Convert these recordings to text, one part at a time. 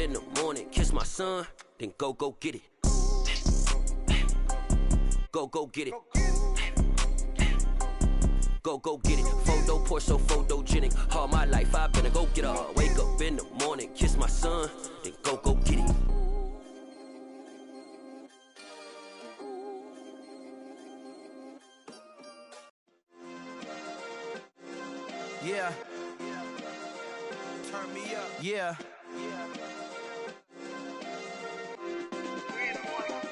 in the morning, kiss my son, then go get it. Go get it. Go get it. Photo poor, so photogenic. All my life I've been a go getter. Wake up in the morning, kiss my son, then go get it. Yeah. Turn me up. Yeah.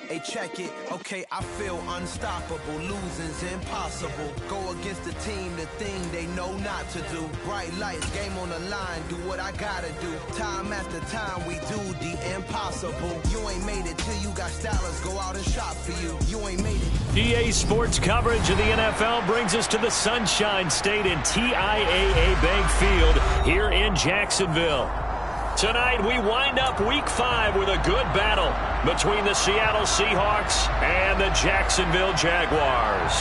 Hey, check it. Okay, I feel unstoppable. Losing's impossible. Go against the team, the thing they know not to do. Bright lights, game on the line. Do what I gotta do. Time after time, we do the impossible. You ain't made it till you got stylers. Go out and shop for you. You ain't made it. EA Sports coverage of the NFL brings us to the Sunshine State in TIAA Bank Field here in Jacksonville. Tonight, we wind up Week 5 with a good battle between the Seattle Seahawks and the Jacksonville Jaguars.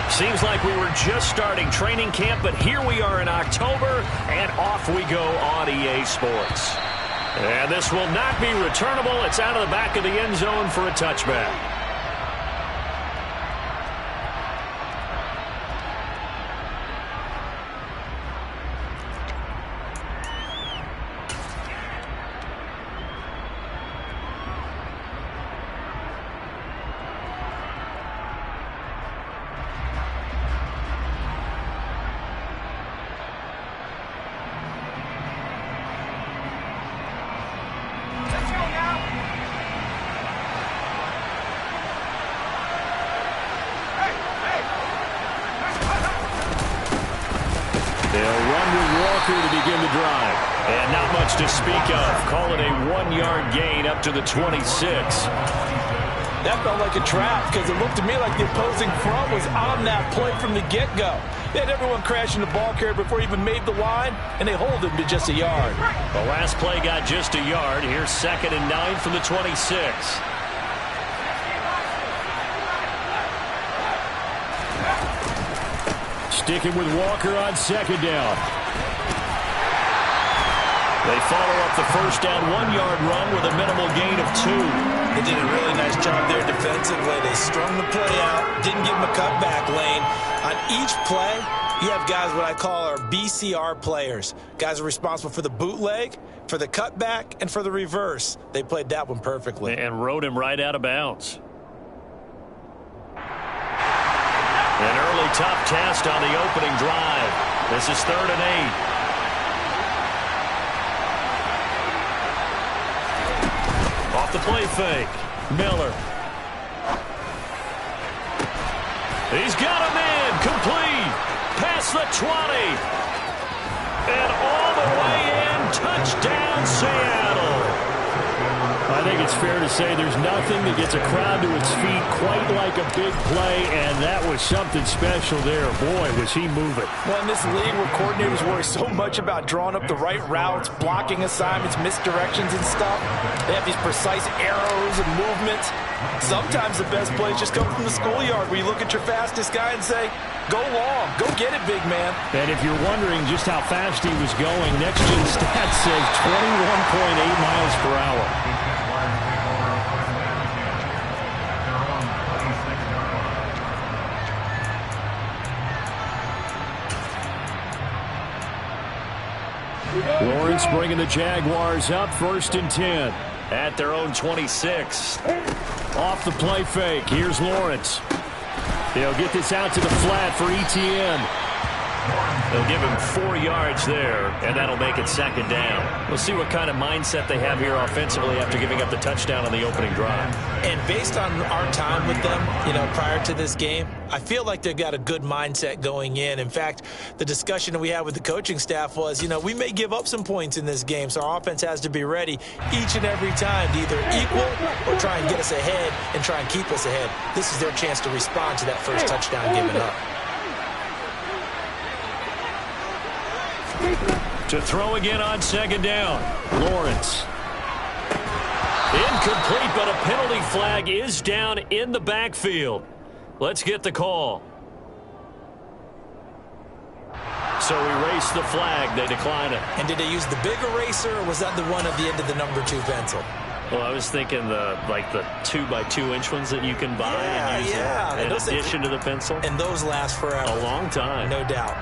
Seems like we were just starting training camp, but here we are in October, and off we go on EA Sports. And this will not be returnable. It's out of the back of the end zone for a touchback. To speak of, call it a 1-yard gain up to the 26. That felt like a trap because it looked to me like the opposing front was on that play from the get-go. They had everyone crashing the ball carrier before he even made the line, and they hold him to just a yard. The last play got just a yard. Here's 2nd and 9 from the 26. Sticking with Walker on 2nd down. They follow up the first down 1-yard run with a minimal gain of 2. They did a really nice job there defensively. They strung the play out, didn't give them a cutback lane. On each play, you have guys what I call our BCR players. Guys are responsible for the bootleg, for the cutback, and for the reverse. They played that one perfectly. And rode him right out of bounds. An early tough test on the opening drive. This is 3rd and 8. Off the play fake. Miller. He's got him in. Complete. Past the 20. And all the way in. Touchdown, Seattle. I think it's fair to say there's nothing that gets a crowd to its feet quite like a big play, and that was something special there. Boy, was he moving. Well, in this league where coordinators worry so much about drawing up the right routes, blocking assignments, misdirections and stuff, they have these precise arrows and movements. Sometimes the best plays just come from the schoolyard where you look at your fastest guy and say, go long, go get it, big man. And if you're wondering just how fast he was going, Next Gen Stats says 21.8 miles per hour. Lawrence bringing the Jaguars up 1st and 10 at their own 26. Off the play fake. Here's Lawrence. They'll get this out to the flat for Etienne. They'll give him 4 yards there, and that'll make it second down. We'll see what kind of mindset they have here offensively after giving up the touchdown on the opening drive. And based on our time with them, prior to this game, I feel like they've got a good mindset going in. In fact, the discussion that we had with the coaching staff was, we may give up some points in this game, so our offense has to be ready each and every time to either equal or try and get us ahead and try and keep us ahead. This is their chance to respond to that first touchdown given up. To throw again on second down. Lawrence. Incomplete, but a penalty flag is down in the backfield. Let's get the call. So erase the flag. They decline it. And did they use the big eraser, or was that the one at the end of the number 2 pencil? Well, I was thinking the 2x2-inch ones that you can buy and use in addition to the pencil. And those last forever. A long time. No doubt.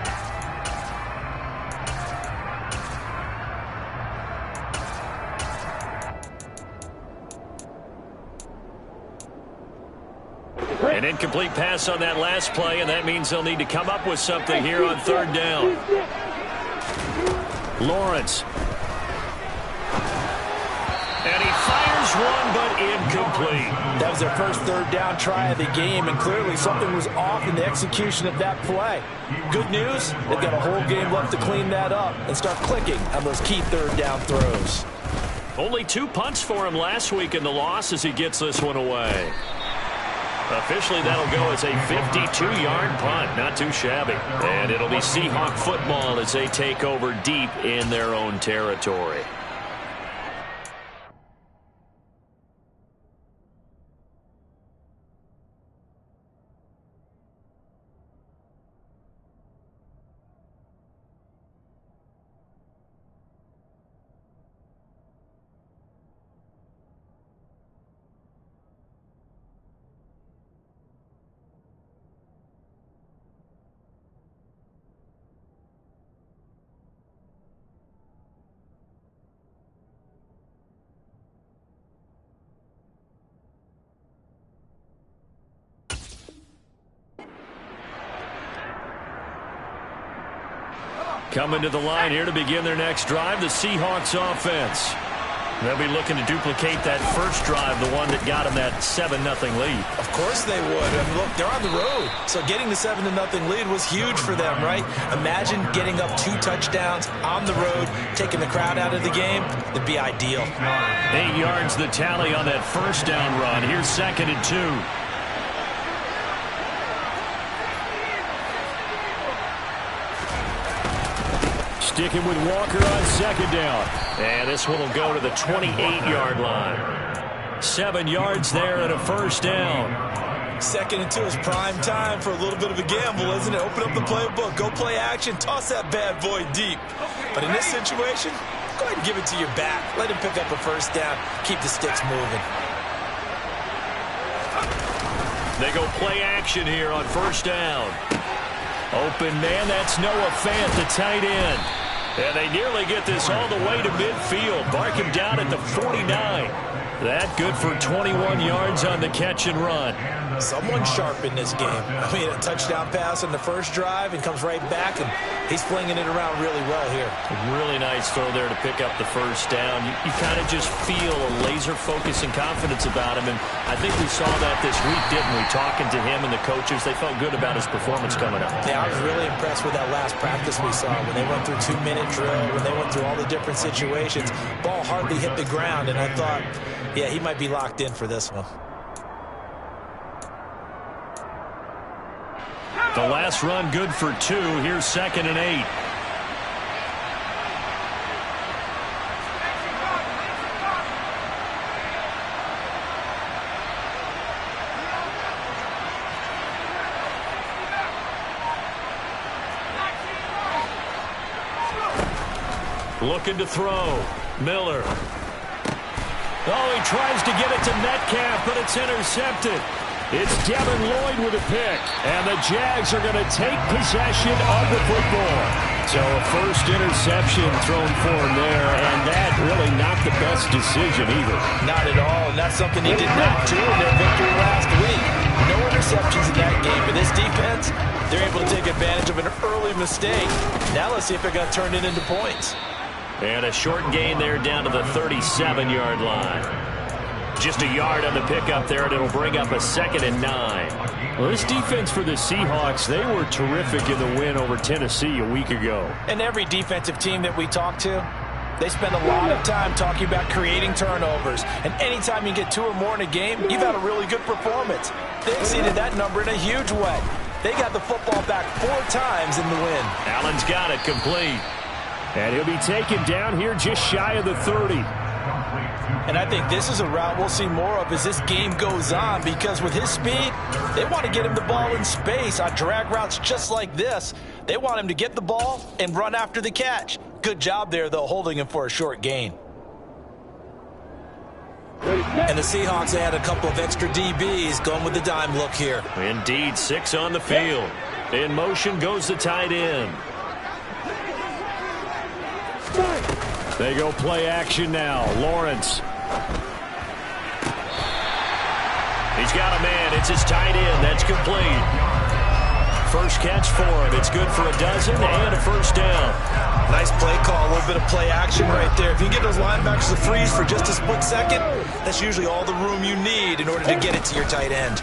An incomplete pass on that last play, and that means they'll need to come up with something here on third down. Lawrence. And he fires one, but incomplete. That was their first third down try of the game, and clearly something was off in the execution of that play. Good news, they've got a whole game left to clean that up and start clicking on those key third down throws. Only 2 punts for him last week in the loss as he gets this one away. Officially, that'll go as a 52-yard punt. Not too shabby. And it'll be Seahawk football as they take over deep in their own territory. Coming to the line here to begin their next drive, the Seahawks offense. They'll be looking to duplicate that first drive, the one that got them that 7-0 lead. Of course they would. I mean, look, they're on the road, so getting the 7-0 lead was huge for them, right? Imagine getting up 2 touchdowns on the road, taking the crowd out of the game. It'd be ideal. 8 yards the tally on that first down run. Here's 2nd and 2. Sticking with Walker on second down. And this one will go to the 28-yard line. 7 yards there and a first down. 2nd and 2 is prime time for a little bit of a gamble, isn't it? Open up the playbook, go play action, toss that bad boy deep. But in this situation, go ahead and give it to your back. Let him pick up a first down. Keep the sticks moving. They go play action here on first down. Open man, that's Noah Fant, the tight end. And they nearly get this all the way to midfield. Mark him down at the 49. That good for 21 yards on the catch and run. Someone sharp in this game. I mean, a touchdown pass on the first drive and comes right back, and he's flinging it around really well here. Really nice throw there to pick up the first down. You kind of just feel a laser focus and confidence about him, and I think we saw that this week, didn't we? Talking to him and the coaches, they felt good about his performance coming up. Yeah, I was really impressed with that last practice we saw when they went through 2-minute drill, when they went through all the different situations. Ball hardly hit the ground, and I thought, yeah, he might be locked in for this one. The last run good for 2. Here's 2nd and 8. Looking to throw. Miller. Oh, he tries to get it to Metcalf, but it's intercepted. It's Devin Lloyd with a pick, and the Jags are going to take possession of the football. So a first interception thrown for him there, and that really not the best decision either. Not at all, and that's something he did not do in their victory last week. No interception. interceptions in that game. But this defense, they're able to take advantage of an early mistake. Now let's see if they're going to turn it into points. And a short gain there down to the 37-yard line. Just a yard on the pickup there, and it'll bring up a 2nd and 9. Well, this defense for the Seahawks, they were terrific in the win over Tennessee a week ago. And every defensive team that we talk to, they spend a lot of time talking about creating turnovers. And anytime you get 2 or more in a game, you've had a really good performance. They exceeded that number in a huge way. They got the football back 4 times in the win. Allen's got it complete. And he'll be taken down here just shy of the 30. And I think this is a route we'll see more of as this game goes on, because with his speed, they want to get him the ball in space on drag routes just like this. They want him to get the ball and run after the catch. Good job there, though, holding him for a short gain. And the Seahawks add a couple of extra DBs going with the dime look here. Indeed, 6 on the field. In motion goes the tight end. They go play action now. Lawrence. He's got a man. It's his tight end. That's complete. First catch for him. It's good for a dozen and a first down. Nice play call. A little bit of play action right there. If you can get those linebackers to freeze for just a split second, that's usually all the room you need in order to get it to your tight end.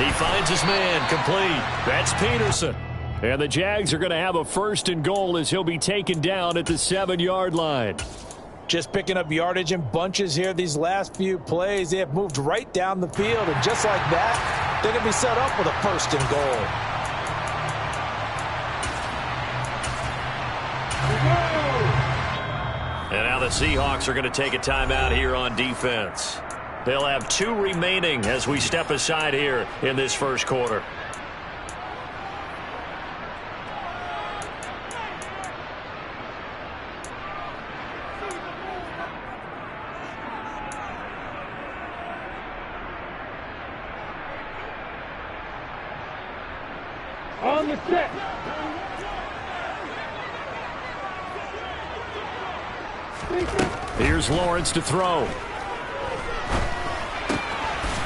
He finds his man. Complete. That's Peterson. And the Jags are going to have a 1st and goal as he'll be taken down at the 7-yard line. Just picking up yardage in bunches here these last few plays. They have moved right down the field, and just like that, they're going to be set up with a 1st and goal. And now the Seahawks are going to take a timeout here on defense. They'll have 2 remaining as we step aside here in this first quarter. On the set. Here's Lawrence to throw.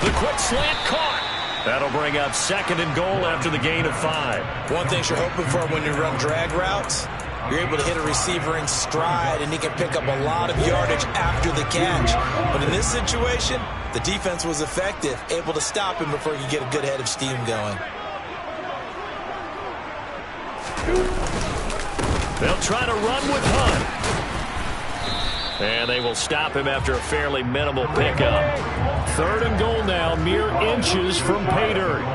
The quick slant caught. That'll bring up 2nd and goal after the gain of 5. One thing you're hoping for when you run drag routes, you're able to hit a receiver in stride, and he can pick up a lot of yardage after the catch. But in this situation, the defense was effective, able to stop him before he could get a good head of steam going. They'll try to run with Hunt. And they will stop him after a fairly minimal pickup. 3rd and goal now, mere inches from pay dirt.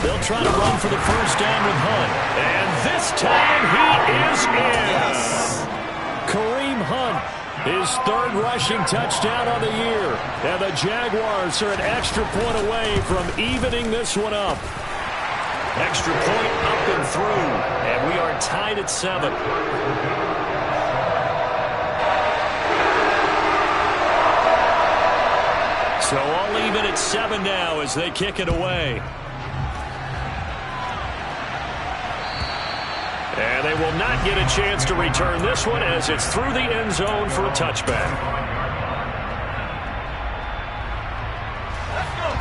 They'll try to run for the first down with Hunt. And this time he is in. Yes. Kareem Hunt, his 3rd rushing touchdown on the year. And the Jaguars are an extra point away from evening this one up. Extra point up and through. And we are tied at 7. So all even at 7 now as they kick it away. And they will not get a chance to return this one as it's through the end zone for a touchback.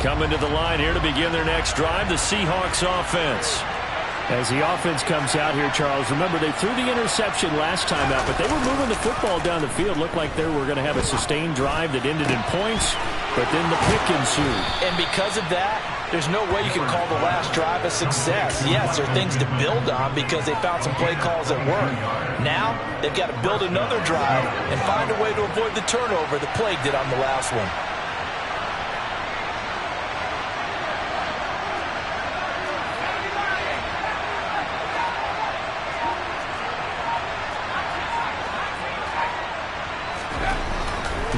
Coming to the line here to begin their next drive, the Seahawks offense. As the offense comes out here, Charles, remember they threw the interception last time out, but they were moving the football down the field. Looked like they were going to have a sustained drive that ended in points, but then the pick ensued. And because of that, there's no way you can call the last drive a success. Yes, there are things to build on because they found some play calls that work. Now, they've got to build another drive and find a way to avoid the turnover that plagued it on the last one.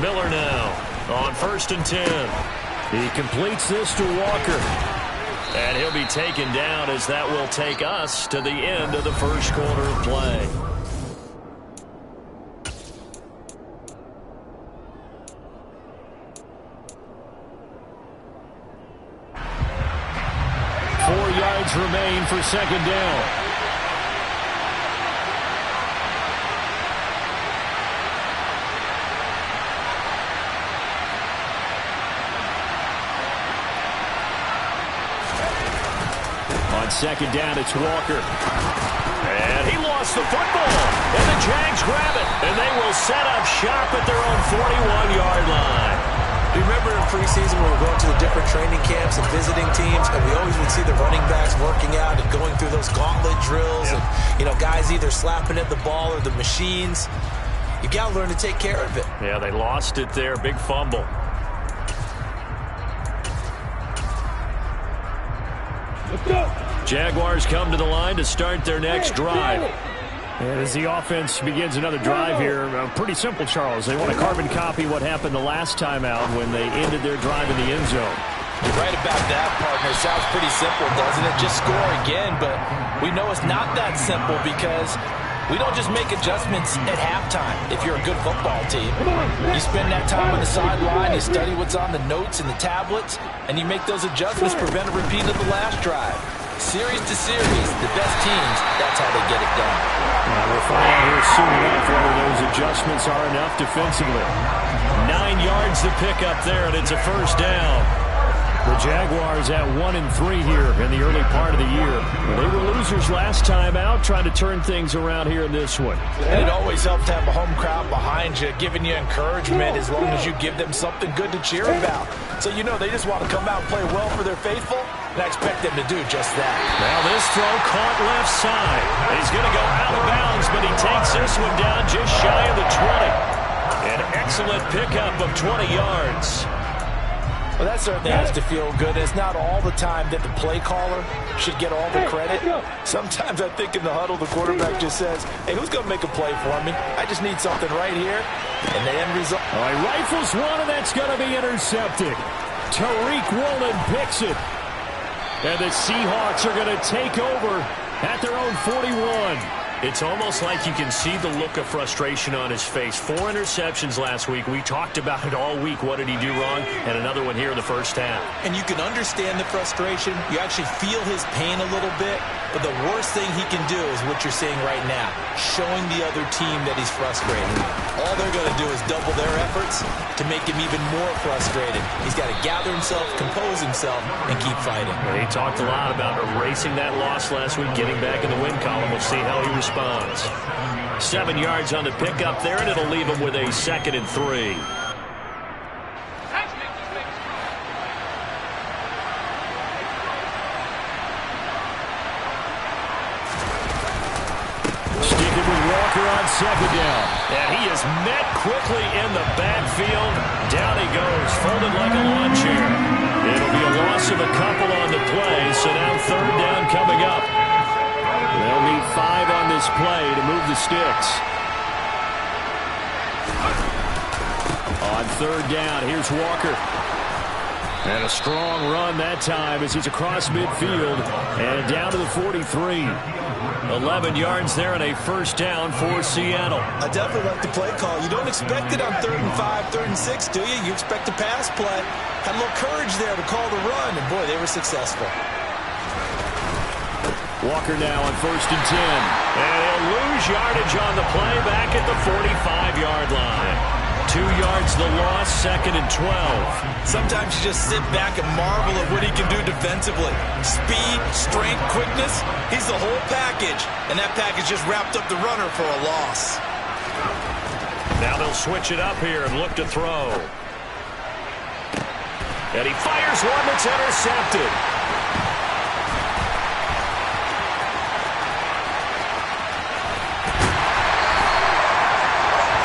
Miller now on 1st and 10. He completes this to Walker. And he'll be taken down as that will take us to the end of the first quarter of play. Remain for 2nd down. On second down, it's Walker. And he lost the football. And the Jags grab it. And they will set up shop at their own 41-yard line. Remember in preseason when we were going to the different training camps and visiting teams, and we always would see the running backs working out and going through those gauntlet drills, and guys either slapping at the ball or the machines. You got to learn to take care of it. Yeah, they lost it there. Big fumble. Let's go. Jaguars come to the line to start their next drive. And as the offense begins another drive here, pretty simple, Charles. They want to carbon copy what happened the last time out when they ended their drive in the end zone. You're right about that, partner. It sounds pretty simple, doesn't it? Just score again, but we know it's not that simple because we don't just make adjustments at halftime if you're a good football team. You spend that time on the sideline, you study what's on the notes and the tablets, and you make those adjustments, prevent a repeat of the last drive. Series to series, the best teams, that's how they get it done. We'll find out here soon enough whether those adjustments are enough defensively. 9 yards to pick up there, and it's a first down. The Jaguars at 1-3 here in the early part of the year. They were losers last time out, trying to turn things around here in this one. And it always helps to have a home crowd behind you, giving you encouragement as long as you give them something good to cheer about. So they just want to come out and play well for their faithful, and I expect them to do just that. Now this throw caught left side. He's going to go out of bounds, but he takes this one down just shy of the 20. An excellent pickup of 20 yards. Well, that certainly has to feel good. It's not all the time that the play caller should get all the credit. Sometimes I think in the huddle, the quarterback just says, hey, who's going to make a play for me? I just need something right here. And the end result. All right, rifles one, and that's going to be intercepted. Tariq Woolen picks it. And the Seahawks are going to take over at their own 41. It's almost like you can see the look of frustration on his face. 4 interceptions last week. We talked about it all week. What did he do wrong? And another one here in the first half. And you can understand the frustration. You actually feel his pain a little bit. But the worst thing he can do is what you're seeing right now, showing the other team that he's frustrated. All they're going to do is double their efforts to make him even more frustrated. He's got to gather himself, compose himself, and keep fighting. Well, he talked a lot about erasing that loss last week, getting back in the win column. We'll see how he responds. 7 yards on the pickup there, and it'll leave him with a 2nd and 3. Sticking with Walker on 2nd down. And he is met quickly in the backfield. Down he goes, folded like a lawn chair. It'll be a loss of a couple on the play, so now 3rd down coming up. They'll need 5 on this play to move the sticks. On 3rd down, here's Walker. And a strong run that time as he's across midfield and down to the 43. 11 yards there and a first down for Seattle. I definitely like the play call. You don't expect it on 3rd and 5, 3rd and 6, do you? You expect a pass play. Had a little courage there to call the run, and boy, they were successful. Walker now on 1st and 10. And he'll lose yardage on the play back at the 45-yard line. 2 yards the loss, 2nd and 12. Sometimes you just sit back and marvel at what he can do defensively. Speed, strength, quickness, he's the whole package. And that package just wrapped up the runner for a loss. Now they'll switch it up here and look to throw. And he fires one that's intercepted.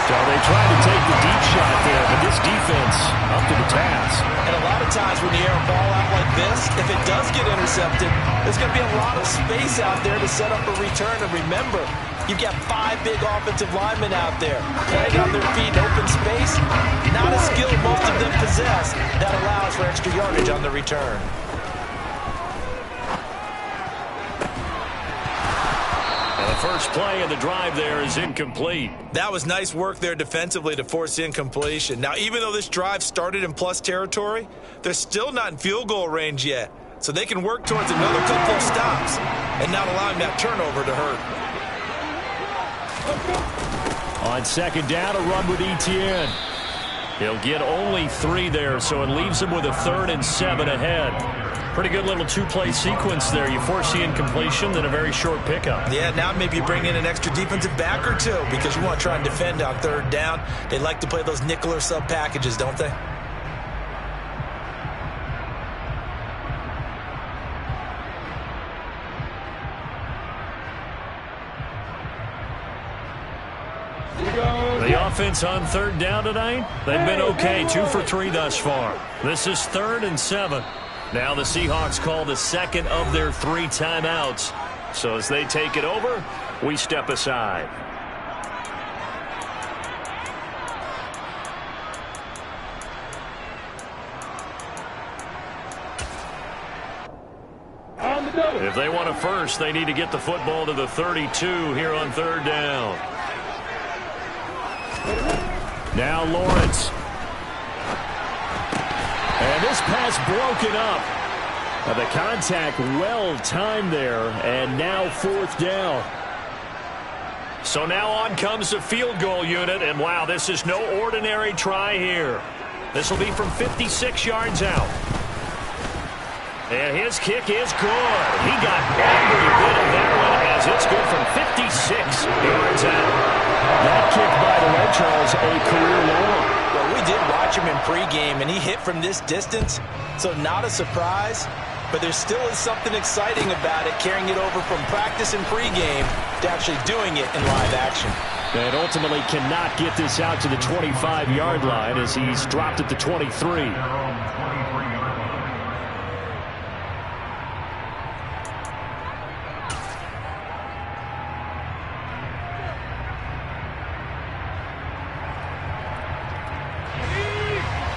So they tried to take the deep shot there, but this defense up to the task. And a lot of times when you air a ball out like this, if it does get intercepted, there's going to be a lot of space out there to set up a return. And remember, you've got 5 big offensive linemen out there. Right on their feet in open space. Not a skill most of them possess. That allows for extra yardage on the return. First play of the drive there is incomplete. That was nice work there defensively to force incompletion. Now, even though this drive started in plus territory, they're still not in field goal range yet. So they can work towards another couple of stops and not allowing that turnover to hurt. On 2nd down, a run with Etienne. He'll get only 3 there, so it leaves him with a 3rd and 7 ahead. Pretty good little two-play sequence there. You force the incompletion, then a very short pickup. Yeah, now maybe you bring in an extra defensive back or two because you want to try and defend on third down. They like to play those nickel or sub packages, don't they? The offense on third down tonight, they've been okay, 2 for 3 thus far. This is 3rd and 7. Now the Seahawks call the second of their 3 timeouts. So as they take it over, we step aside. If they want a first, they need to get the football to the 32 here on third down. Now Lawrence. And this pass broken up. The contact well timed there, and now 4th down. So now on comes the field goal unit, and wow, this is no ordinary try here. This will be from 56 yards out. And his kick is good. He got every bit of that one as it's good from 56 yards out. That kick, by the way, Charles, a career long. Well, we did watch him in pregame, and he hit from this distance, so not a surprise. But there still is something exciting about it, carrying it over from practice and pregame to actually doing it in live action. And ultimately cannot get this out to the 25-yard line as he's dropped at the 23.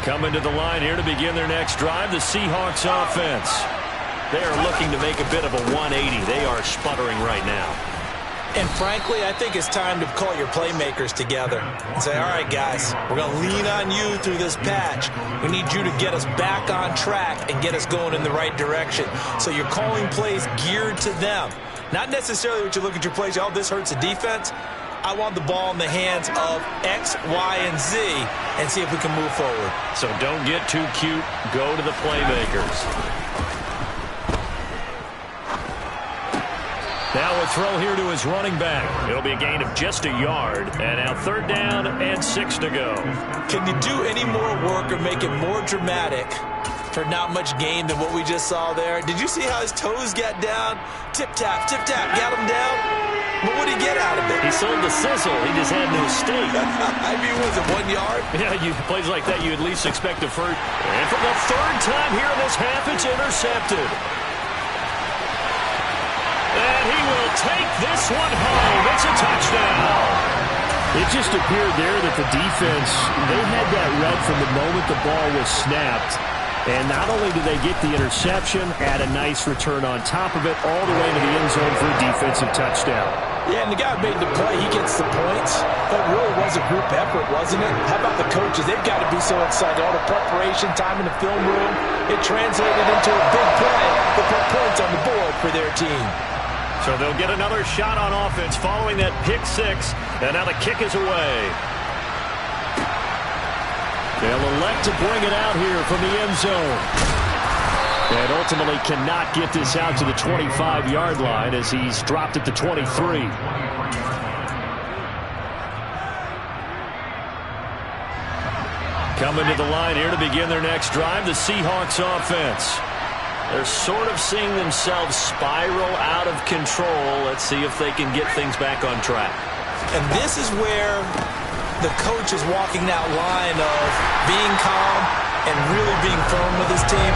Coming to the line here to begin their next drive, the Seahawks offense. They are looking to make a bit of a 180. They are sputtering right now. And frankly, I think it's time to call your playmakers together and say, all right, guys, we're going to lean on you through this patch. We need you to get us back on track and get us going in the right direction. So you're calling plays geared to them. Not necessarily what you look at your plays, oh, this hurts the defense. I want the ball in the hands of X, Y, and Z and see if we can move forward. So don't get too cute. Go to the playmakers. Now a throw here to his running back. It'll be a gain of just a yard. And now 3rd down and 6 to go. Can you do any more work or make it more dramatic for not much gain than what we just saw there? Did you see how his toes got down? Tip-tap, got him down. But what did he get out of it? He sold the sizzle. He just had no steak. I mean, was it 1 yard? Yeah, plays like that, you at least expect a first. And for the 3rd time here in this half, it's intercepted. And he will take this one home. It's a touchdown. It just appeared there that the defense, they had that read from the moment the ball was snapped. And not only did they get the interception, add a nice return on top of it, all the way to the end zone for a defensive touchdown. Yeah, and the guy made the play. He gets the points. That really was a group effort, wasn't it? How about the coaches? They've got to be so excited. All the preparation, time in the film room, it translated into a big play to put points on the board for their team. So they'll get another shot on offense following that pick 6, and now the kick is away. They'll elect to bring it out here from the end zone. And ultimately cannot get this out to the 25-yard line as he's dropped at the 23. Coming to the line here to begin their next drive, the Seahawks offense. They're sort of seeing themselves spiral out of control. Let's see if they can get things back on track. And this is where the coach is walking that line of being calm and really being firm with his team.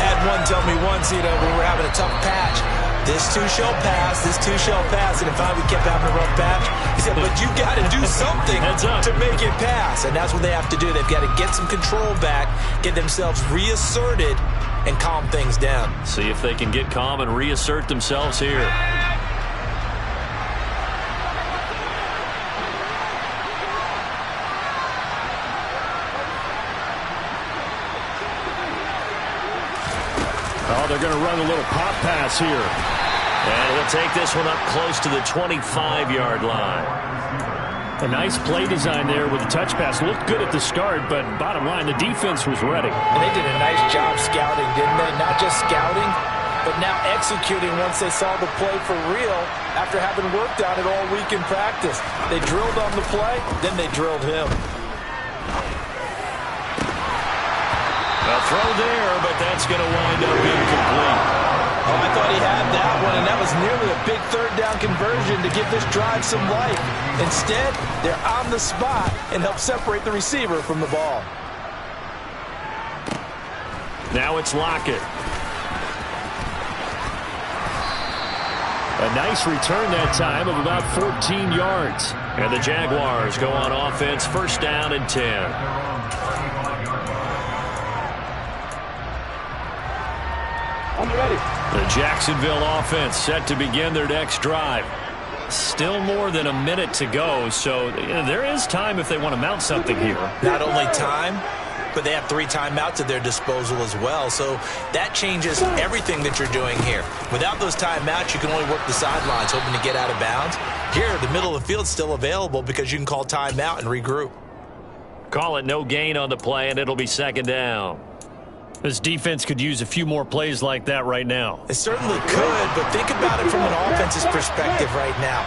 Had one tell me once, when we're having a tough patch, this too shall pass, this too shall pass. And finally we kept having a rough patch. He said, but you got to do something to make it pass. And that's what they have to do. They've got to get some control back, get themselves reasserted, and calm things down. See if they can get calm and reassert themselves here. Oh, they're going to run a little pop pass here. And he'll take this one up close to the 25-yard line. A nice play design there with the touch pass. Looked good at the start, but bottom line, the defense was ready. And they did a nice job scouting, didn't they? Not just scouting, but now executing once they saw the play for real after having worked on it all week in practice. They drilled on the play, then they drilled him. A throw there, but that's going to wind up incomplete. Oh, I thought he had that one, and that was nearly a big third down conversion to give this drive some life. Instead, they're on the spot and help separate the receiver from the ball. Now it's Lockett. A nice return that time of about 14 yards. And the Jaguars go on offense, first down and 10. I'm ready. The Jacksonville offense set to begin their next drive. Still more than a minute to go, so there is time if they want to mount something here. Not only time, but they have 3 timeouts at their disposal as well, so that changes everything that you're doing here. Without those timeouts, you can only work the sidelines, hoping to get out of bounds. Here, the middle of the field is still available because you can call timeout and regroup. Call it no gain on the play, and it'll be second down. This defense could use a few more plays like that right now. It certainly could, but think about it from an offense's perspective right now.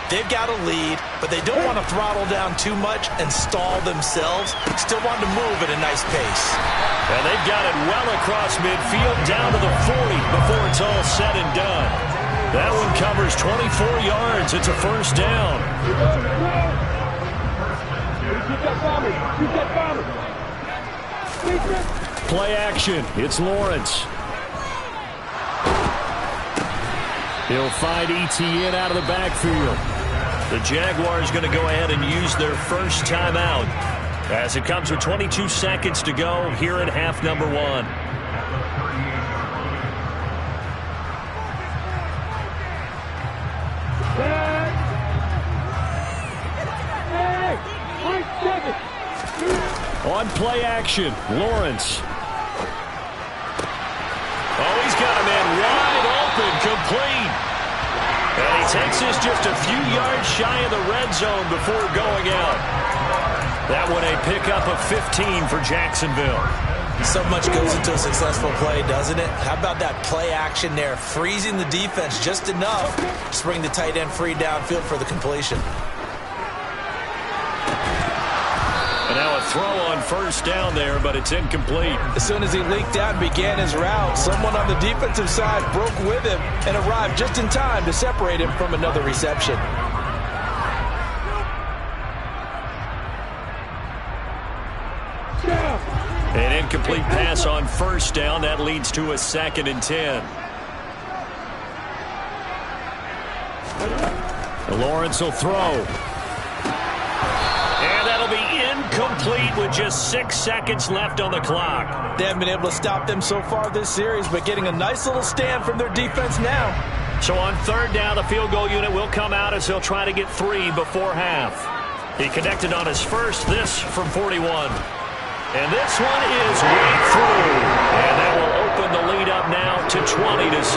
They've got a lead, but they don't want to throttle down too much and stall themselves. Still want to move at a nice pace. And they've got it well across midfield down to the 40 before it's all said and done. That one covers 24 yards. It's a first down. Play action. It's Lawrence. He'll find Etienne out of the backfield. The Jaguars going to go ahead and use their first timeout as it comes with 22 seconds to go here in half number 1. On play action, Lawrence. Oh, he's got a man wide open, complete. And he takes this just a few yards shy of the red zone before going out. That one a pickup of 15 for Jacksonville. So much goes into a successful play, doesn't it? How about that play action there, freezing the defense just enough to bring the tight end free downfield for the completion. And now a throw on first down there, but it's incomplete. As soon as he leaked out and began his route, someone on the defensive side broke with him and arrived just in time to separate him from another reception. An incomplete pass on first down. That leads to a 2nd and 10. Lawrence will throw. And that'll be incomplete with just 6 seconds left on the clock. They haven't been able to stop them so far this series, but getting a nice little stand from their defense now. So on third down, the field goal unit will come out as he'll try to get 3 before half. He connected on his first, this from 41. And this one is way through. And that will open the lead up now to 20-7.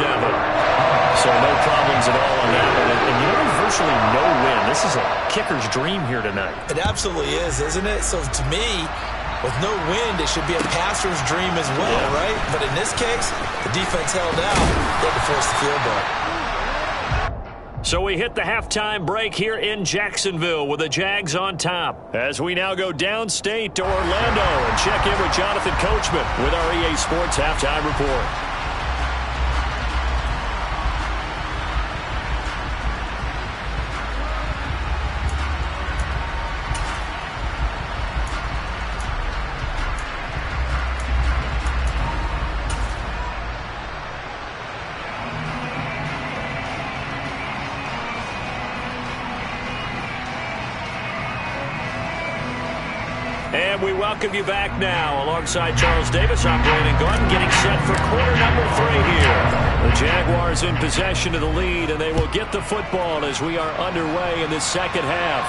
So no problems at all on that one. And you know, there's virtually no win. This is a kicker's dream here tonight. It absolutely is, isn't it? So to me, with no wind, it should be a passer's dream as well, right? But in this case, the defense held out. They had to force the field goal. So we hit the halftime break here in Jacksonville with the Jags on top. As we now go downstate to Orlando and check in with Jonathan Coachman with our EA Sports Halftime Report. And we welcome you back now. Alongside Charles Davis, I'm Brandon Gordon, getting set for quarter number 3 here. The Jaguars in possession of the lead, and they will get the football as we are underway in this second half.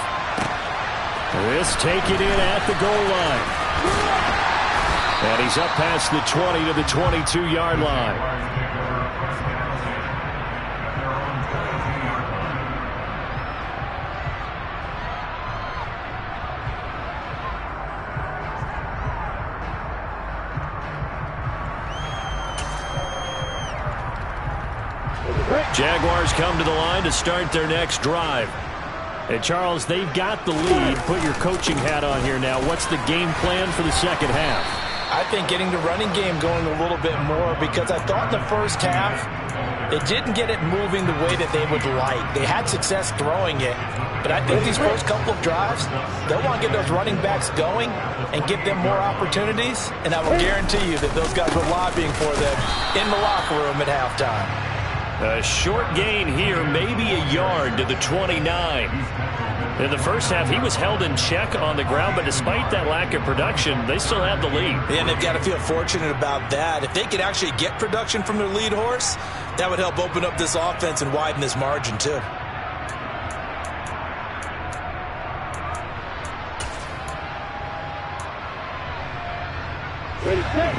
This taken in at the goal line. And he's up past the 20 to the 22-yard line. Jaguars come to the line to start their next drive. And, Charles, they've got the lead. Put your coaching hat on here now. What's the game plan for the second half? I think getting the running game going a little bit more, because I thought in the first half it didn't get it moving the way that they would like. They had success throwing it, but I think these first couple of drives, they'll want to get those running backs going and give them more opportunities, and I will guarantee you that those guys were lobbying for them in the locker room at halftime. A short gain here, maybe a yard to the 29. In the first half, he was held in check on the ground, but despite that lack of production, they still have the lead. And they've got to feel fortunate about that. If they could actually get production from their lead horse, that would help open up this offense and widen this margin too.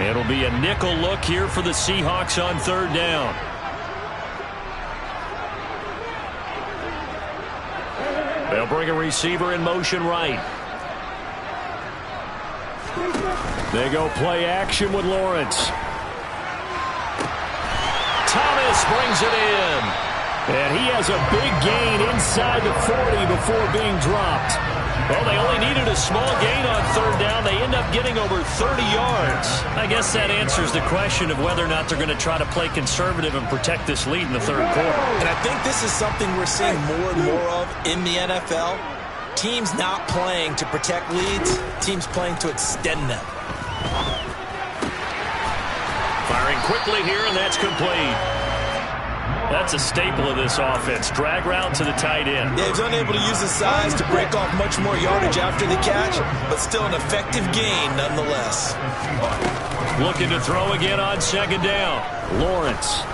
It'll be a nickel look here for the Seahawks on third down. They'll bring a receiver in motion right. They go play action with Lawrence. Thomas brings it in. And he has a big gain inside the 40 before being dropped. Well, they only needed a small gain on third down. They end up getting over 30 yards. I guess that answers the question of whether or not they're going to try to play conservative and protect this lead in the third quarter. And I think this is something we're seeing more and more of in the NFL. Teams not playing to protect leads, teams playing to extend them. Firing quickly here, and that's complete. That's a staple of this offense. Drag route to the tight end. Yeah, he's unable to use his size to break off much more yardage after the catch, but still an effective gain nonetheless. Looking to throw again on second down. Lawrence.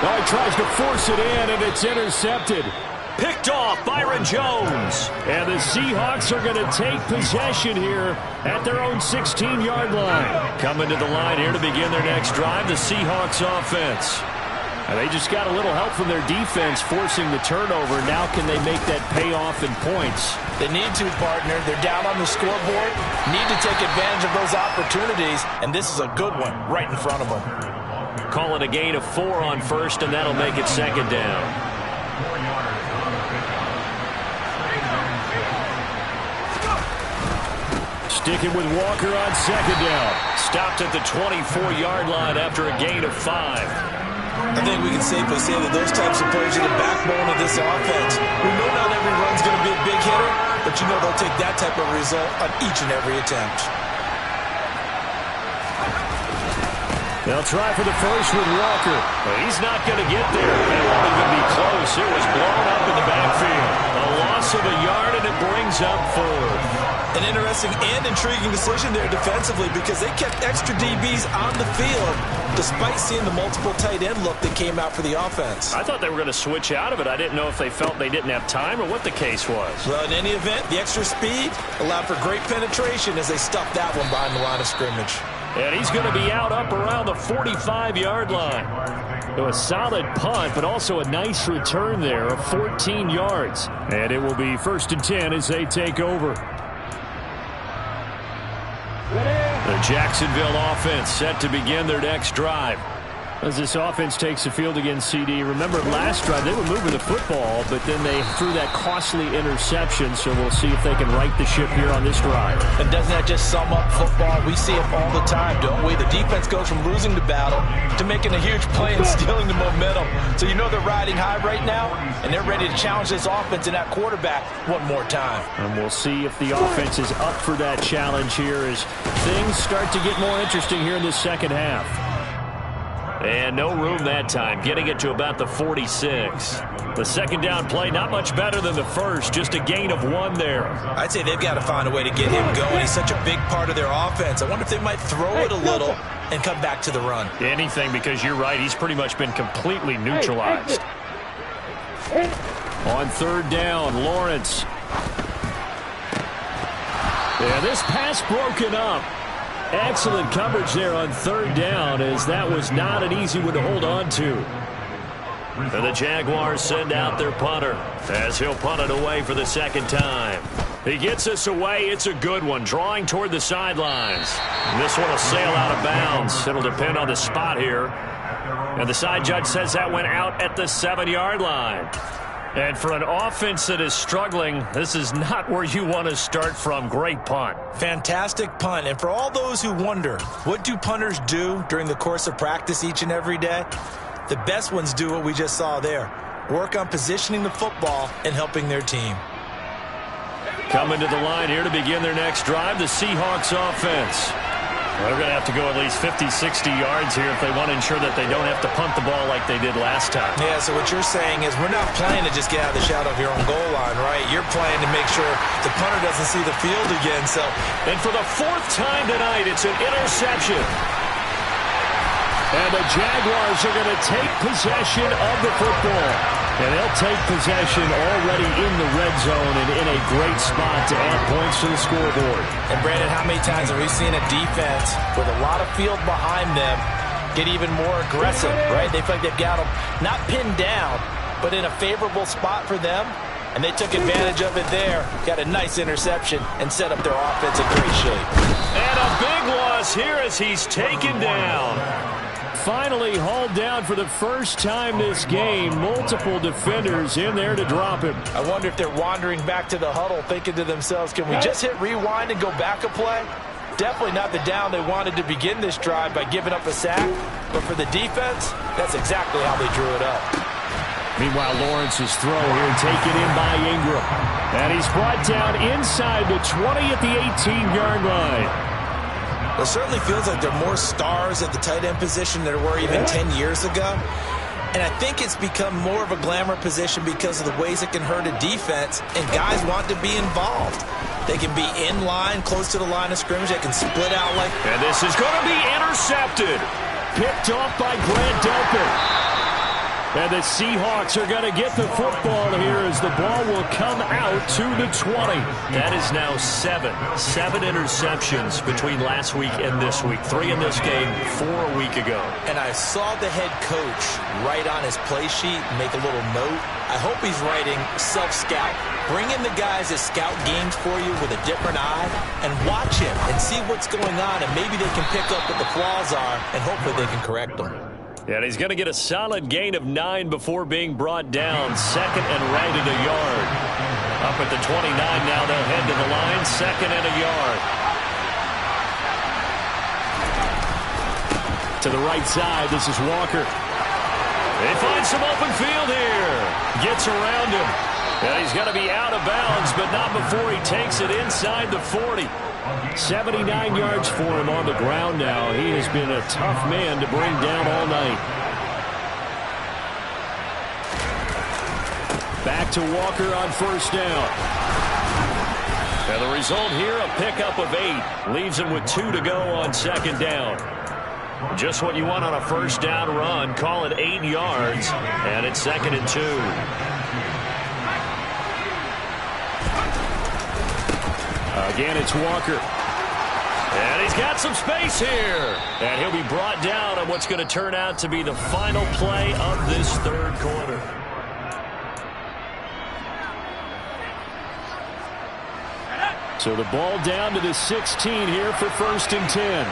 Oh, he tries to force it in, and it's intercepted. Picked off Byron Jones. And the Seahawks are going to take possession here at their own 16-yard line. Coming to the line here to begin their next drive, the Seahawks offense. And they just got a little help from their defense forcing the turnover. Now can they make that pay off in points? They need to, partner. They're down on the scoreboard. Need to take advantage of those opportunities, and this is a good one right in front of them. Calling a gain of 4 on first, and that'll make it second down. Sticking with Walker on second down. Stopped at the 24-yard line after a gain of 5. I think we can safely say that those types of players are the backbone of this offense. We know not every run's going to be a big hitter, but you know they'll take that type of result on each and every attempt. They'll try for the first with Walker. But he's not going to get there. It won't even be close. It was blown up in the backfield. A loss of a yard, and it brings up 4. An interesting and intriguing decision there defensively, because they kept extra DBs on the field despite seeing the multiple tight end look that came out for the offense. I thought they were going to switch out of it. I didn't know if they felt they didn't have time or what the case was. Well, in any event, the extra speed allowed for great penetration as they stuffed that one behind the line of scrimmage. And he's going to be out up around the 45-yard line. A solid punt, but also a nice return there of 14 yards. And it will be 1st and 10 as they take over. The Jacksonville offense set to begin their next drive. As this offense takes the field against CD, remember last drive they were moving the football, but then they threw that costly interception, so we'll see if they can right the ship here on this drive. And doesn't that just sum up football? We see it all the time, don't we? The defense goes from losing the battle to making a huge play and stealing the momentum. So you know they're riding high right now, and they're ready to challenge this offense and that quarterback one more time. And we'll see if the offense is up for that challenge here as things start to get more interesting here in the second half. And no room that time, getting it to about the 46. The second down play, not much better than the first, just a gain of 1 there. I'd say they've got to find a way to get him going. He's such a big part of their offense. I wonder if they might throw it a little and come back to the run. Anything, because you're right, he's pretty much been completely neutralized. On third down, Lawrence. Yeah, this pass broken up. Excellent coverage there on third down, as that was not an easy one to hold on to. And the Jaguars send out their punter as he'll punt it away for the second time. He gets us away. It's a good one, drawing toward the sidelines. And this one will sail out of bounds. It'll depend on the spot here. And the side judge says that went out at the 7-yard line. And for an offense that is struggling, this is not where you want to start from. Great punt. Fantastic punt. And for all those who wonder, what do punters do during the course of practice each and every day? The best ones do what we just saw there. Work on positioning the football and helping their team. Coming to the line here to begin their next drive, the Seahawks offense. They're going to have to go at least 50, 60 yards here if they want to ensure that they don't have to punt the ball like they did last time. Yeah, so what you're saying is we're not playing to just get out of the shadow of your own goal line, right? You're playing to make sure the punter doesn't see the field again. And for the 4th time tonight, it's an interception. And the Jaguars are going to take possession of the football. And they'll take possession already in the red zone and in a great spot to add points to the scoreboard. And, Brandon, how many times have we seen a defense with a lot of field behind them get even more aggressive, right? They feel like they've got them not pinned down, but in a favorable spot for them. And they took advantage of it there, got a nice interception, and set up their offense in great shape. And a big loss here as he's taken down. Finally hauled down for the first time this game. Multiple defenders in there to drop him. I wonder if they're wandering back to the huddle thinking to themselves, can we just hit rewind and go back a play? Definitely not the down they wanted to begin this drive by giving up a sack. But for the defense, that's exactly how they drew it up. Meanwhile, Lawrence's throw here taken in by Ingram. And he's brought down inside the 20 at the 18-yard line. It certainly feels like there are more stars at the tight end position than there were even 10 years ago. And I think it's become more of a glamour position because of the ways it can hurt a defense, and guys want to be involved. They can be in line, close to the line of scrimmage. They can split out like... And this is going to be intercepted. Picked off by Grant Delpit. And the Seahawks are going to get the football here as the ball will come out to the 20. That is now 7 interceptions between last week and this week. 3 in this game, 4 a week ago. And I saw the head coach write on his play sheet, make a little note. I hope he's writing self-scout. Bring in the guys that scout games for you with a different eye and watch him and see what's going on, and maybe they can pick up what the flaws are, and hopefully they can correct them. And he's going to get a solid gain of 9 before being brought down. 2nd and right at a yard. Up at the 29 now, they'll head to the line. 2nd and a yard. To the right side, this is Walker. They find some open field here. Gets around him. And he's going to be out of bounds, but not before he takes it inside the 40. 79 yards for him on the ground now. He has been a tough man to bring down all night. Back to Walker on 1st down. And the result here, a pickup of 8. Leaves him with 2 to go on 2nd down. Just what you want on a 1st down run. Call it 8 yards. And it's 2nd and 2. Again, it's Walker. And he's got some space here. And he'll be brought down on what's going to turn out to be the final play of this 3rd quarter. So the ball down to the 16 here for 1st and 10.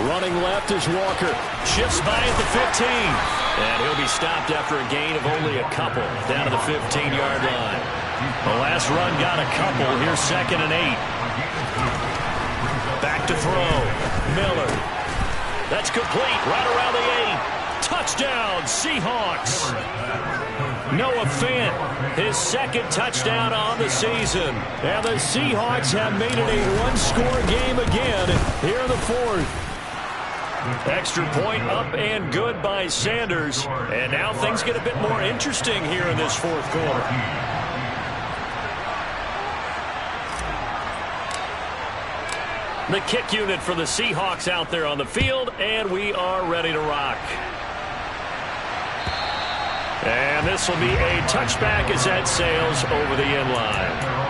Running left is Walker. Shifts by at the 15. And he'll be stopped after a gain of only a couple down to the 15-yard line. The last run got a couple. Here's 2nd and 8. Back to throw. Miller. That's complete right around the 8. Touchdown, Seahawks. Noah Fant, his 2nd touchdown on the season. And the Seahawks have made it a one-score game again here in the 4th. Extra point up and good by Sanders. And now things get a bit more interesting here in this 4th quarter. The kick unit for the Seahawks out there on the field, and we are ready to rock. And this will be a touchback as that sails over the end line.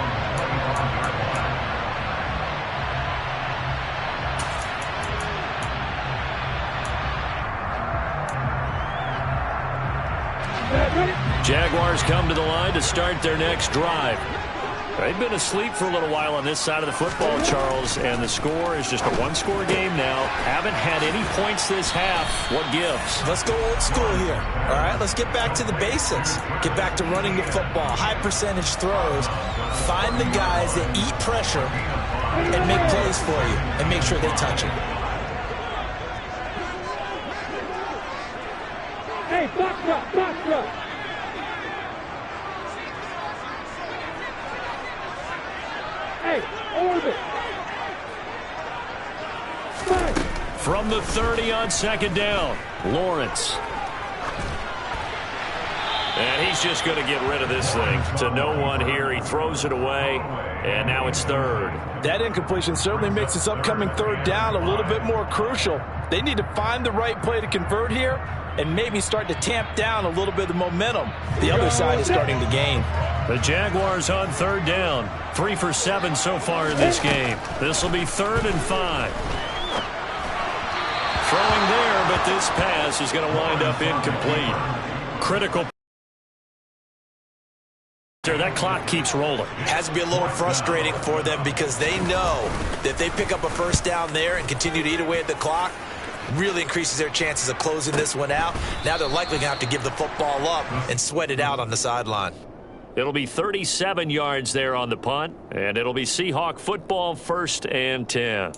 Jaguars come to the line to start their next drive. They've been asleep for a little while on this side of the football, Charles, and the score is just a one-score game now. Haven't had any points this half. What gives? Let's go old school here. All right, let's get back to the basics. Get back to running the football, high percentage throws. Find the guys that eat pressure and make plays for you and make sure they touch it. Hey, box up, box up. Hey, orbit. From the 30 on second down, Lawrence. And he's just going to get rid of this thing to no one here. He throws it away, and now it's third. That incompletion certainly makes this upcoming third down a little bit more crucial. They need to find the right play to convert here and maybe start to tamp down a little bit of the momentum the other side is starting to gain. The Jaguars on third down. 3 for 7 so far in this game. This will be 3rd and 5. Throwing there, but this pass is going to wind up incomplete. Critical. That clock keeps rolling. Has to be a little frustrating for them because they know that if they pick up a first down there and continue to eat away at the clock, really increases their chances of closing this one out. Now they're likely going to have to give the football up and sweat it out on the sideline. It'll be 37 yards there on the punt, and it'll be Seahawk football, 1st and 10.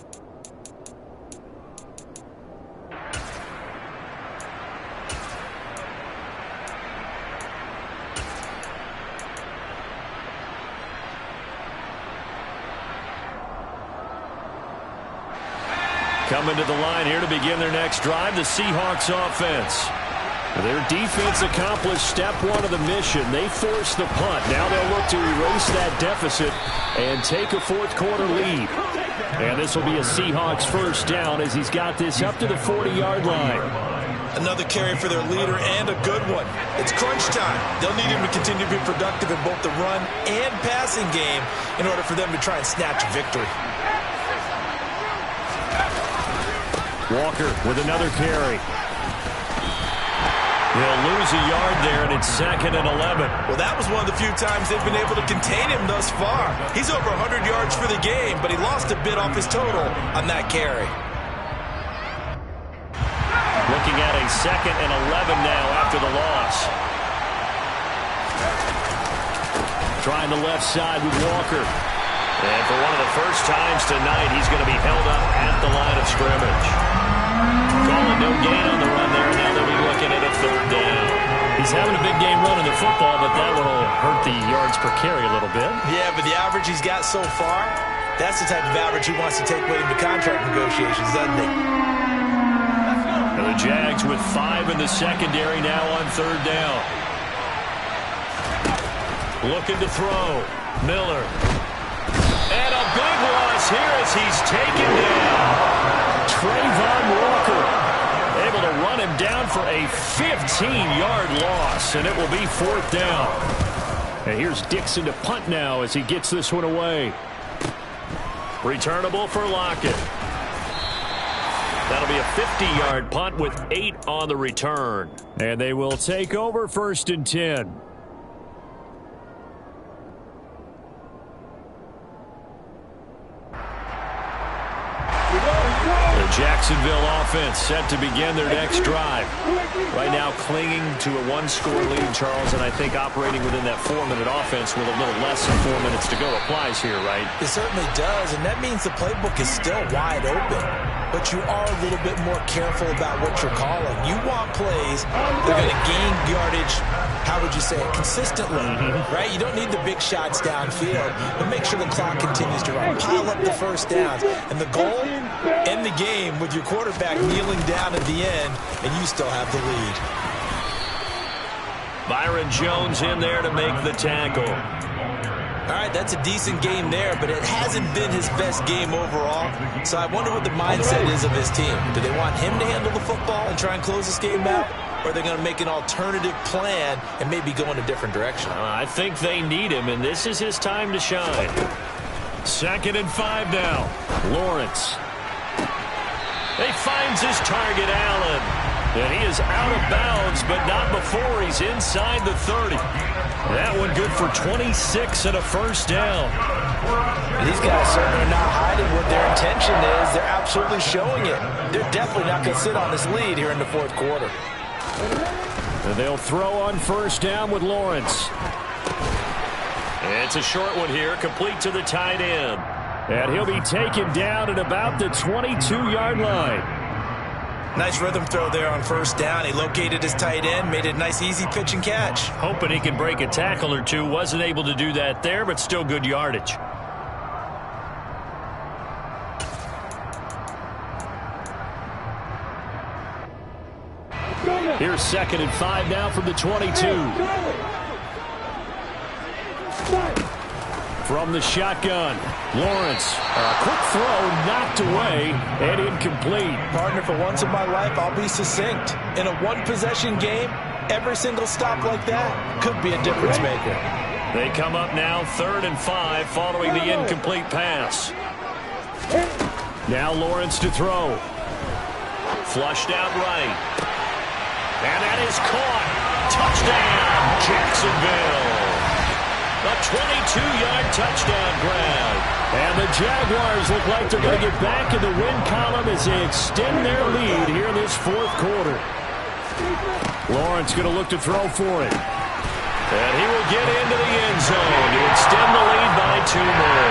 Coming to the line here to begin their next drive, the Seahawks offense. Their defense accomplished step 1 of the mission. They forced the punt. Now they'll look to erase that deficit and take a 4th quarter lead. And this will be a Seahawks first down as he's got this up to the 40-yard line. Another carry for their leader and a good one. It's crunch time. They'll need him to continue to be productive in both the run and passing game in order for them to try and snatch a victory. Walker with another carry. He'll lose a yard there, and it's 2nd and 11. Well, that was one of the few times they've been able to contain him thus far. He's over 100 yards for the game, but he lost a bit off his total on that carry. Looking at a 2nd and 11 now after the loss. Trying the left side with Walker. And for one of the first times tonight, he's going to be held up at the line of scrimmage. Calling no gain on the run there. Now they'll be looking at a 3rd down. He's having a big game running the football, but that will hurt the yards per carry a little bit. Yeah, but the average he's got so far, that's the type of average he wants to take with him to contract negotiations, doesn't he? And the Jags with 5 in the secondary now on 3rd down. Looking to throw. Miller. And a big loss here as he's taken down. Trayvon Walker able to run him down for a 15-yard loss, and it will be 4th down. And here's Dixon to punt now as he gets this one away. Returnable for Lockett. That'll be a 50-yard punt with 8 on the return. And they will take over 1st and 10. Jacksonville offense set to begin their next drive. Right now clinging to a 1-score lead, Charles, and I think operating within that 4-minute offense with a little less than 4 minutes to go applies here, right? It certainly does, and that means the playbook is still wide open. But you are a little bit more careful about what you're calling. You want plays that are going to gain yardage, how would you say it, consistently, right? You don't need the big shots downfield, but make sure the clock continues to run. Pile up the first downs. And the goal, end the game with your quarterback kneeling down at the end, and you still have the lead. Byron Jones in there to make the tackle. All right, that's a decent game there, but it hasn't been his best game overall. So I wonder what the mindset is of his team. Do they want him to handle the football and try and close this game out? Or are they going to make an alternative plan and maybe go in a different direction? I think they need him, and this is his time to shine. 2nd and 5 now. Lawrence. He finds his target, Allen. And he is out of bounds, but not before he's inside the 30. That one good for 26 and a first down. These guys certainly are not hiding what their intention is. They're absolutely showing it. They're definitely not going to sit on this lead here in the fourth quarter. And they'll throw on first down with Lawrence. It's a short one here, complete to the tight end. And he'll be taken down at about the 22-yard line. Nice rhythm throw there on first down. He located his tight end, made it a nice easy pitch and catch. Hoping he can break a tackle or two. Wasn't able to do that there, but still good yardage. Here's 2nd and 5 now from the 22. From the shotgun, Lawrence. A quick throw knocked away and incomplete. Partner, for once in my life, I'll be succinct. In a one-possession game, every single stop like that could be a difference maker. They come up now 3rd and 5 following the incomplete pass. Now Lawrence to throw. Flushed out right. And that is caught. Touchdown, Jacksonville. A 22-yard touchdown grab. And the Jaguars look like they're going to get back in the win column as they extend their lead here in this fourth quarter. Lawrence going to look to throw for it. And he will get into the end zone to extend the lead by 2 more.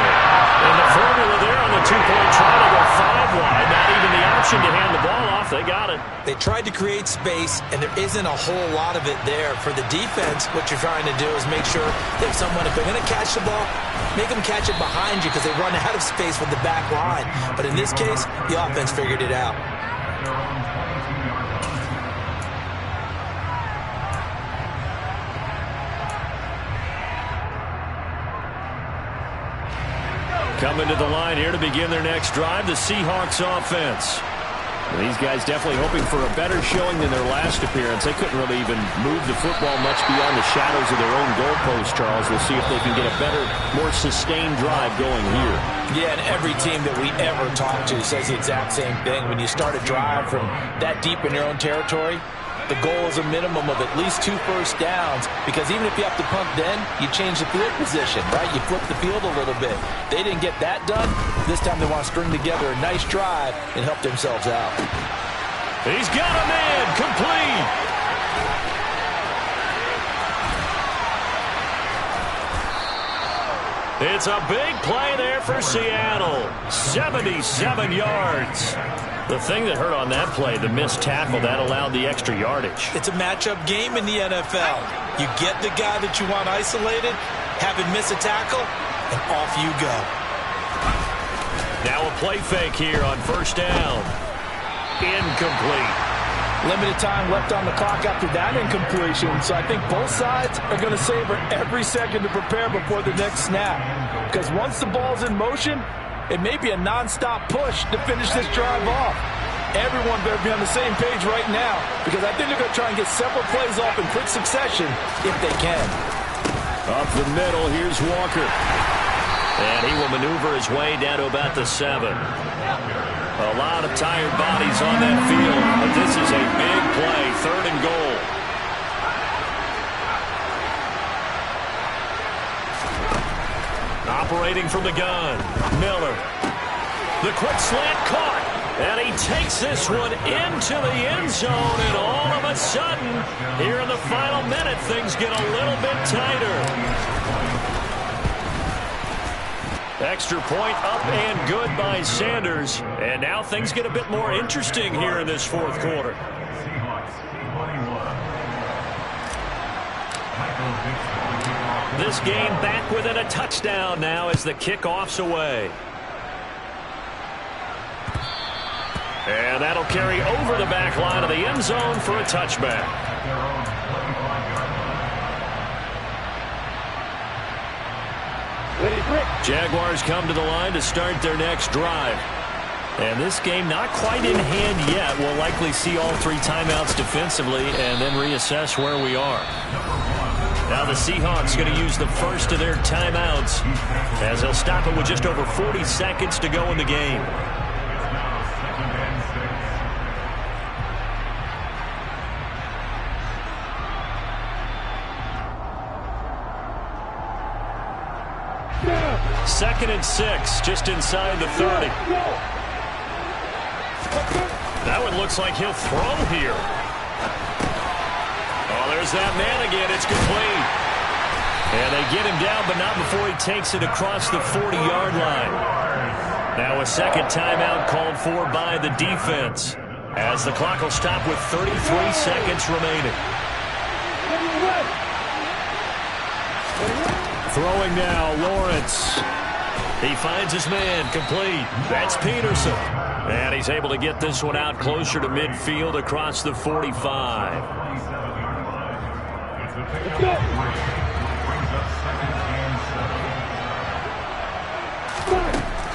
And the formula there on the 2-point try to go 5 wide. Not even the option to hand the ball off. They got it. They tried to create space, and there isn't a whole lot of it there. For the defense, what you're trying to do is make sure that if they're going to catch the ball, make them catch it behind you because they run out of space with the back line. But in this case, the offense figured it out. Coming to the line here to begin their next drive, the Seahawks offense. These guys definitely hoping for a better showing than their last appearance. They couldn't really even move the football much beyond the shadows of their own goalpost, Charles. We'll see if they can get a better, more sustained drive going here. Yeah, and every team that we ever talk to says the exact same thing. When you start a drive from that deep in your own territory, the goal is a minimum of at least 2 first downs, because even if you have to punt then, you change the field position, right? You flip the field a little bit. They didn't get that done. This time they want to string together a nice drive and help themselves out. He's got a man, complete. It's a big play there for Seattle. 77 yards. The thing that hurt on that play, the missed tackle, that allowed the extra yardage. It's a matchup game in the NFL. You get the guy that you want isolated, have him miss a tackle, and off you go. Now a play fake here on first down. Incomplete. Limited time left on the clock after that incompletion, so I think both sides are going to savor every second to prepare before the next snap. Because once the ball's in motion, it may be a non-stop push to finish this drive off. Everyone better be on the same page right now, because I think they're going to try and get several plays off in quick succession if they can. Up the middle, here's Walker. And he will maneuver his way down to about the 7. A lot of tired bodies on that field, but this is a big play, 3rd and goal. Operating from the gun, Miller. The quick slant caught, and he takes this one into the end zone, and all of a sudden, here in the final minute, things get a little bit tighter. Extra point up and good by Sanders, and now things get a bit more interesting here in this fourth quarter. This game back within a touchdown now as the kickoff's away. And that'll carry over the back line of the end zone for a touchback. Jaguars come to the line to start their next drive. And this game not quite in hand yet. We'll likely see all 3 timeouts defensively and then reassess where we are. Now the Seahawks going to use the first of their timeouts as they'll stop it with just over 40 seconds to go in the game. 2nd and 6, just inside the 30. That one looks like he'll throw here. Oh, there's that man again. It's complete. And they get him down, but not before he takes it across the 40-yard line. Now a second timeout called for by the defense, as the clock will stop with 33 seconds remaining. Throwing now, Lawrence. He finds his man, complete. That's Peterson. And he's able to get this one out closer to midfield across the 45.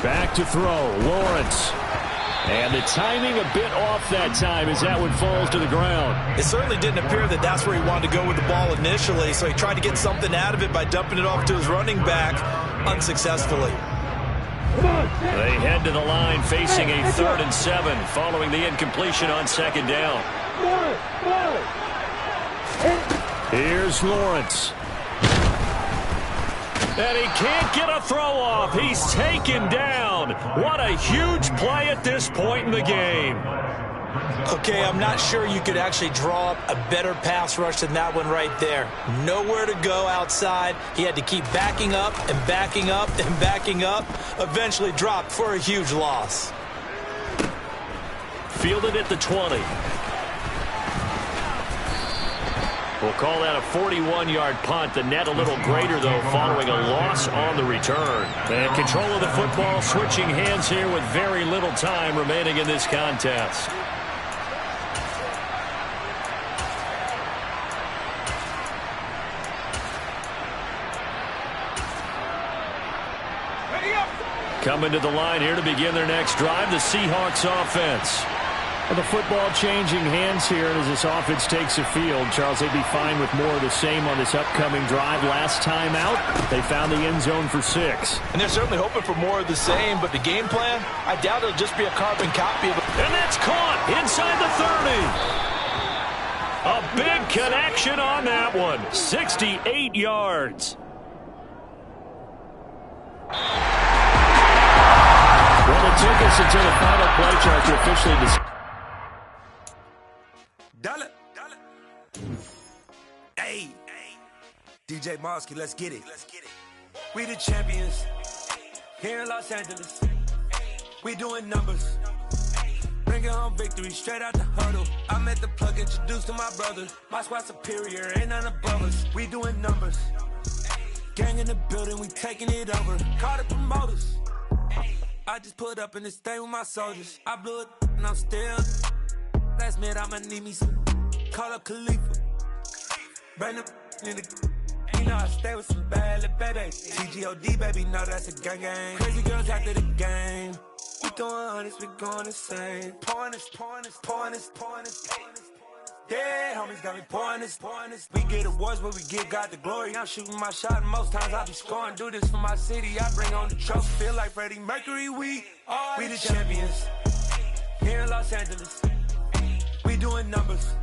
Back to throw, Lawrence. And the timing a bit off that time as that one falls to the ground. It certainly didn't appear that that's where he wanted to go with the ball initially, so he tried to get something out of it by dumping it off to his running back unsuccessful. They head to the line facing a 3rd and 7 following the incompletion on 2nd down. Here's Lawrence. And he can't get a throw off. He's taken down. What a huge play at this point in the game. Okay, I'm not sure you could actually draw up a better pass rush than that one right there. Nowhere to go outside. He had to keep backing up and backing up and backing up. Eventually dropped for a huge loss. Fielded at the 20. We'll call that a 41-yard punt. The net a little greater, though, following a loss on the return. And control of the football switching hands here with very little time remaining in this contest. Coming to the line here to begin their next drive, the Seahawks offense. Well, the football changing hands here as this offense takes the field. Charles, they'd be fine with more of the same on this upcoming drive. Last time out, they found the end zone for 6. And they're certainly hoping for more of the same, but the game plan, I doubt it'll just be a carbon copy of it. And that's caught inside the 30. A big connection on that one. 68 yards. Well, it took us until the final play chart to officially decide. Dollar. Hey, DJ Mosky, let's get it. We the champions here in Los Angeles. We doing numbers. Bringing home victory straight out the huddle. I met the plug, introduced to my brother. My squad superior, ain't none above us. We doing numbers. Gang in the building, we taking it over. Call the promoters. I just put up in this thing with my soldiers. I blew it and I'm still. Last minute I'ma need me some. Call up Khalifa. Bring the in the. You know I stay with some bad little baby. TGOD baby, know that's a gang. Crazy girls after the game. We doing honest, we going insane. Pouring this. Yeah, homies got me pouring this. We get awards, but we give God the glory. I'm shooting my shot, and most times I be scoring. Do this for my city, I bring on the trophy. Feel like Freddie Mercury, we the champions here in Los Angeles. We doing numbers.